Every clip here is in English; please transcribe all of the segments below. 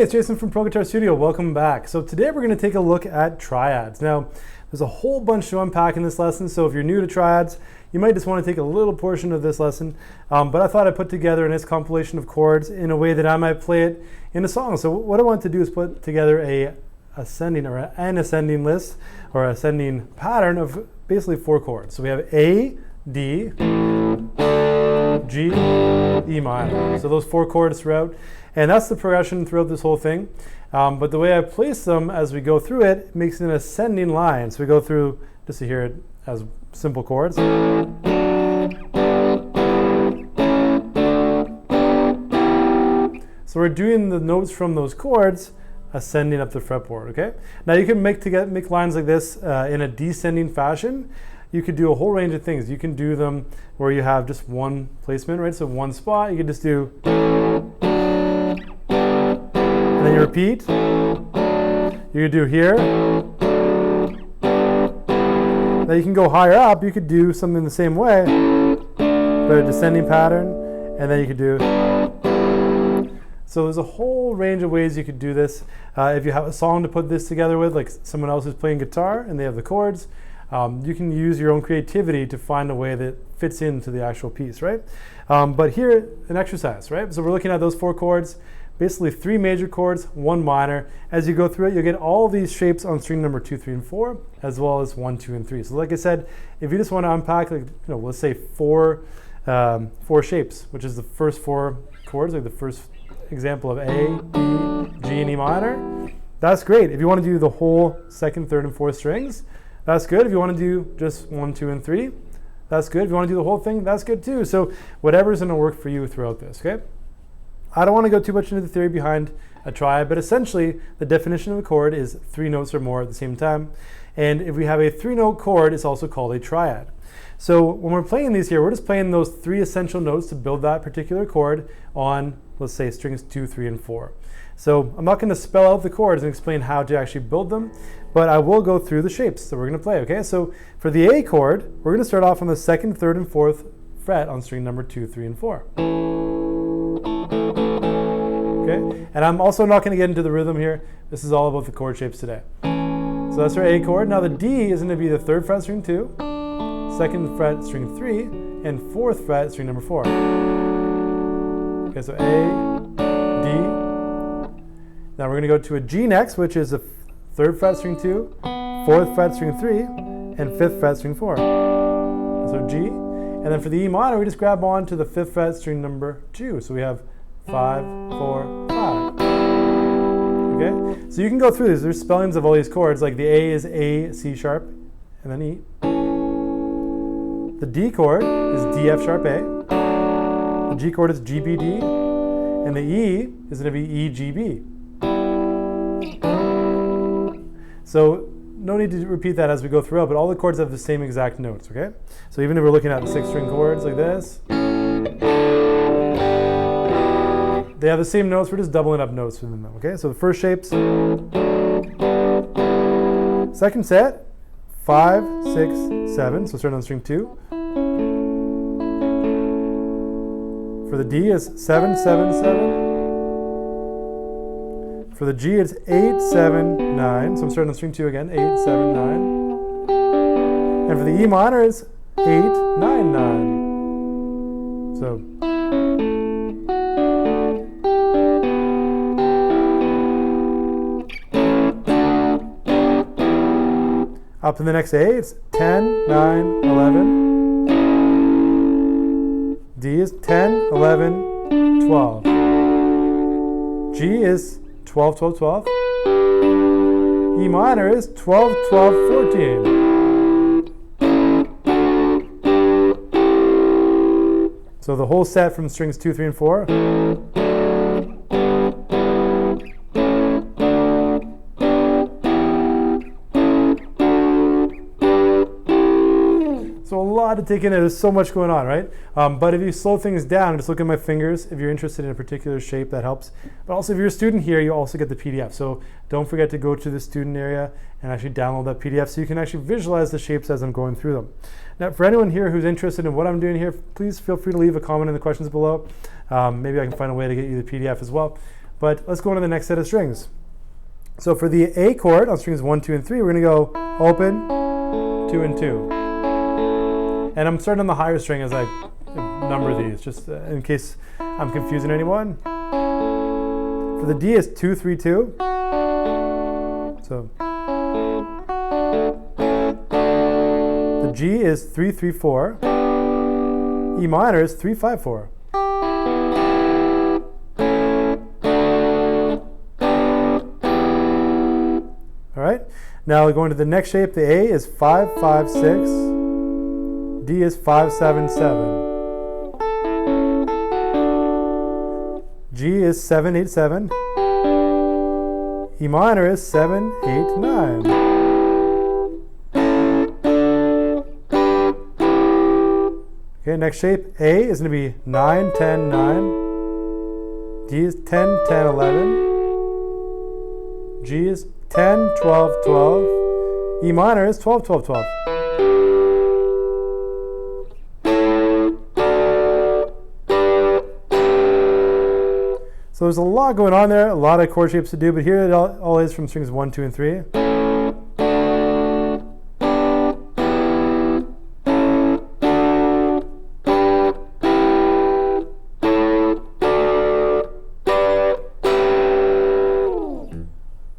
Hey, it's Jason from Pro Guitar Studio. Welcome back. So today we're going to take a look at triads. Now, there's a whole bunch to unpack in this lesson, so if you're new to triads, you might just want to take a little portion of this lesson, but I thought I'd put together a nice compilation of chords in a way that I might play it in a song. So what I want to do is put together an ascending list, or ascending pattern of basically 4 chords. So we have A, D, G, E minor. So those 4 chords throughout. And that's the progression throughout this whole thing. But the way I place them as we go through it makes it an ascending line. So we go through, just to hear it as simple chords. So we're doing the notes from those chords ascending up the fretboard, okay? Now you can make lines like this in a descending fashion. You could do a whole range of things. You can do them where you have just one placement, right? So one spot, you could just do, and then you repeat. You could do here. Now you can go higher up. You could do something the same way, but a descending pattern, and then you could do. So there's a whole range of ways you could do this. If you have a song to put this together with, like someone else who's playing guitar and they have the chords, you can use your own creativity to find a way that fits into the actual piece, right? But here, an exercise, right? So we're looking at those 4 chords, basically 3 major chords, 1 minor. As you go through it, you'll get all these shapes on string number 2, 3, and 4, as well as 1, 2, and 3. So like I said, if you just want to unpack, like, let's say 4 shapes, which is the first 4 chords, like the first example of A, B, G, and E minor, that's great. If you want to do the whole 2nd, 3rd, and 4th strings, that's good. If you want to do just 1, 2, and 3, that's good. If you want to do the whole thing, that's good too. So whatever's going to work for you throughout this, okay? I don't want to go too much into the theory behind a triad, but essentially the definition of a chord is 3 notes or more at the same time. And if we have a 3-note chord, it's also called a triad. So when we're playing these here, we're just playing those 3 essential notes to build that particular chord on, let's say, strings 2, 3, and 4. So I'm not going to spell out the chords and explain how to actually build them, but I will go through the shapes that we're going to play, okay? So for the A chord, we're going to start off on the 2nd, 3rd, and 4th fret on string number 2, 3, and 4. Okay? And I'm also not going to get into the rhythm here. This is all about the chord shapes today. So that's our A chord. Now the D is going to be the 3rd fret, string 2, 2nd fret, string 3, and 4th fret, string number 4. Okay, so A, D. Now we're going to go to a G next, which is the 3rd fret, string 2, 4th fret, string 3, and 5th fret, string 4. So G. And then for the E minor, we just grab on to the 5th fret, string number 2. So we have 5, 4, 5. Okay? So you can go through these. There's spellings of all these chords, like the A is A, C sharp, and then E. The D chord is D, F sharp, A. The G chord is G, B, D. And the E is going to be E, G, B. So no need to repeat that as we go throughout, but all the chords have the same exact notes, okay? So even if we're looking at the 6-string chords like this, they have the same notes, we're just doubling up notes within them, okay? So the first shapes, 2nd set, 5, 6, 7, so starting on string 2. For the D is 7, 7, 7. For the G, it's 8, 7, 9. So I'm starting on string 2 again, 8, 7, 9. And for the E minor, it's 8, 9, 9. So. Up to the next A, it's 10, 9, 11. D is 10, 11, 12. G is 12, 12, 12. E minor is 12, 12, 14. So the whole set from strings 2, 3, and 4. So a lot to take in there. There's so much going on, right? But if you slow things down, just look at my fingers. If you're interested in a particular shape, that helps. But also, if you're a student here, you also get the PDF. So don't forget to go to the student area and actually download that PDF so you can actually visualize the shapes as I'm going through them. Now, for anyone here who's interested in what I'm doing here, please feel free to leave a comment in the questions below. Maybe I can find a way to get you the PDF as well. But let's go on to the next set of strings. So for the A chord on strings 1, 2, and 3, we're going to go open, 2, and 2. And I'm starting on the higher string as I number these, just in case I'm confusing anyone. For the D, it's 2, 3, 2. So the G is 3, 3, 4. E minor is 3, 5, 4. All right, now going to the next shape, the A is 5, 5, 6. D is 5, 7, 7. G is 7, 8, 7. E minor is 7, 8, 9. Okay, next shape, A is going to be 9, 10, 9. D is 10, 10, 11. G is 10, 12, 12. E minor is 12, 12, 12. So there's a lot going on there, a lot of chord shapes to do, but here it all is from strings 1, 2, and 3.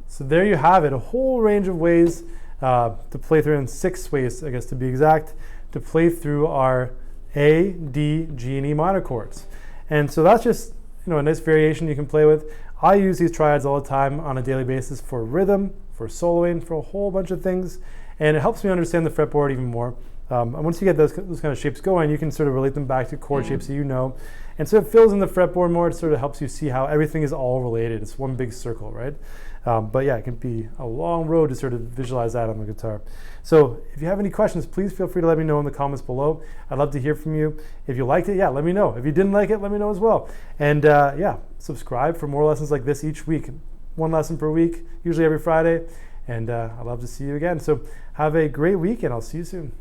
So there you have it, a whole range of ways to play through, and 6 ways, I guess to be exact, to play through our A, D, G, and E minor chords. And so that's just a nice variation you can play with. I use these triads all the time on a daily basis for rhythm, for soloing, for a whole bunch of things, and it helps me understand the fretboard even more. And once you get those kind of shapes going, you can sort of relate them back to chord shapes that you know. And so it fills in the fretboard more. It sort of helps you see how everything is all related. It's one big circle, right? But yeah, it can be a long road to sort of visualize that on the guitar. So if you have any questions, please feel free to let me know in the comments below. I'd love to hear from you. If you liked it, yeah, let me know. If you didn't like it, let me know as well. And yeah, subscribe for more lessons like this each week. 1 lesson per week, usually every Friday. And I'd love to see you again. So have a great week, and I'll see you soon.